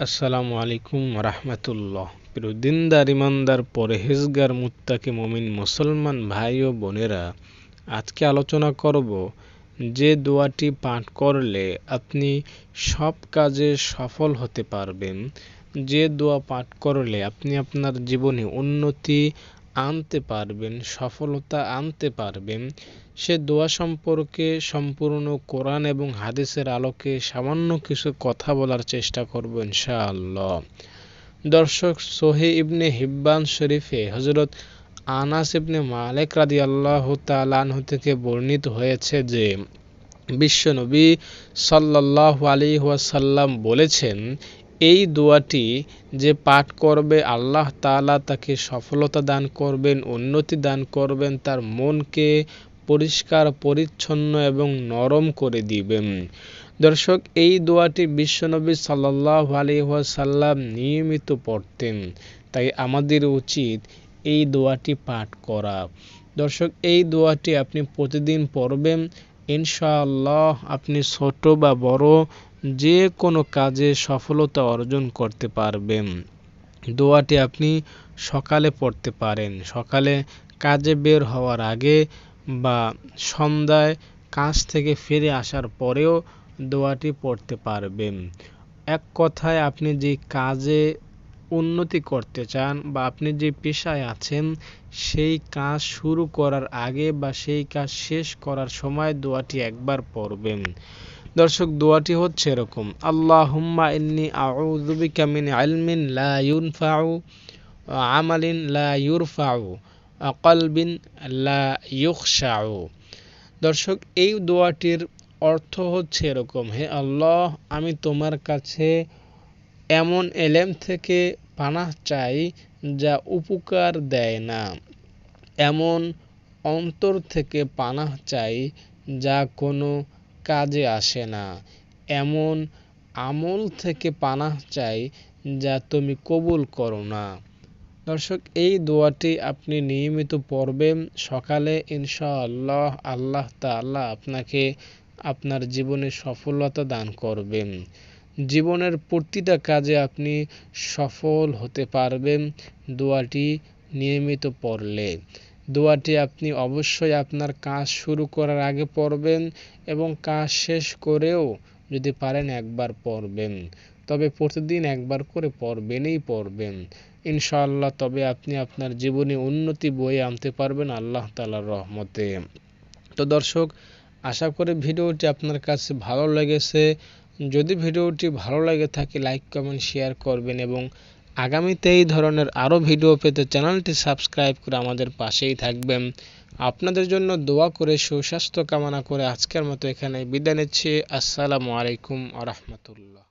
আসসালামু আলাইকুম রাহমাতুল্লাহ। প্রিয় দিনদার ইমানদার পরহেজগার মুত্তাকি মুমিন মুসলমান ভাই ও বোনেরা, আজকে আলোচনা করব যে দোয়াটি পাঠ করলে আপনি সব কাজে সফল হতে পারবেন, যে দোয়া পাঠ করলে আপনি আপনার জীবনে উন্নতি আনতে পারবেন, সফলতা আনতে পারবেন, সে দোয়া সম্পর্কে সম্পূর্ণ কোরআন এবং হাদিসের আলোকে সামান্য কিছু কথা বলার চেষ্টা করব ইনশাআল্লাহ। দর্শক, সহিহ ইবনে হিব্বান শরীফে হযরত আনাস ইবনে মালিক রাদিয়াল্লাহু তাআলা আনহু থেকে বর্ণিত হয়েছে যে বিশ্বনবী সাল্লাল্লাহু আলাইহি ওয়াসাল্লাম বলেছেন, এই দোয়াটি যে পাঠ করবে আল্লাহ তাআলা তাকে সফলতা দান করবেন, উন্নতি দান করবেন, তার মনকে পরিষ্কার পরিচ্ছন্ন এবং নরম করে দিবেন। দর্শক, এই দোয়াটি বিশ্বনবী সাল্লাল্লাহু আলাইহি ওয়াসাল্লাম নিয়মিত পড়তেন, তাই আমাদের উচিত এই দোয়াটি পাঠ করা। দর্শক, এই দোয়াটি আপনি প্রতিদিন পড়বেন, ইনশাআল্লাহ আপনি ছোট বা বড় যে কোনো কাজে সফলতা অর্জন করতে পারবেন। দোয়াটি আপনি সকালে পড়তে পারেন, সকালে কাজে বের হওয়ার আগে বা সন্ধ্যায় কাজ থেকে ফিরে আসার পরেও দোয়াটি পড়তে পারবেন। এক কথায়, আপনি যে কাজে উন্নতি করতে চান বা আপনি যে পেশায় আছেন, সেই কাজ শুরু করার আগে বা সেই কাজ শেষ করার সময় দোয়াটি একবার পড়বেন। দর্শক, দোয়াটি হচ্ছে এরকম: আল্লাহুম্মা ইন্নী আউযু বিকা মিন ইলমিন লা ইউনফাউ, আমালিন লা ইউরফাউ, কলবিন লা ইউখশাউ। দর্শক, এই দোয়াটির অর্থ হচ্ছে এরকম: হে আল্লাহ, আমি তোমার কাছে এমন এলেম থেকে পানাহ চাই যা উপকার দেয় না, এমন অন্তর থেকে পানাহ চাই যা কোনো কাজে আসে না, এমন আমল থেকে পানাহ চাই যা তুমি কবুল করো না। দর্শক, এই দোয়াটি আপনি নিয়মিত পড়বেন সকালে, ইনশাআল্লাহ আল্লাহ তাআলা আপনাকে আপনার জীবনে সফলতা দান করবেন। জীবনের প্রতিটা কাজে আপনি সফল হতে পারবেন দোয়াটি নিয়মিত পড়লে। দোয়াটি আপনি অবশ্যই আপনার কাজ শুরু করার আগে পড়বেন এবং কাজ শেষ করেও যদি পারেন একবার পড়বেন, তবে প্রতিদিন একবার করে পড়বেনই পড়বেন ইনশাআল্লাহ। তবে আপনি আপনার জীবনে উন্নতি বয়ে আনতে পারবেন আল্লাহ তাআলার রহমতে। তো দর্শক, আশা করি ভিডিওটি আপনার কাছে ভালো লেগেছে। যদি ভিডিওটি ভালো লাগে থাকে, লাইক কমেন্ট শেয়ার করবেন এবং আগামীতে এই ধরনের আরও ভিডিও পেতে চ্যানেলটি সাবস্ক্রাইব করে আমাদের পাশেই থাকবেন। আপনাদের জন্য দোয়া করে সুস্বাস্থ্য কামনা করে আজকের মতো এখানে বিদায় নিচ্ছি। আসসালামু আলাইকুম ওয়া রাহমাতুল্লাহ।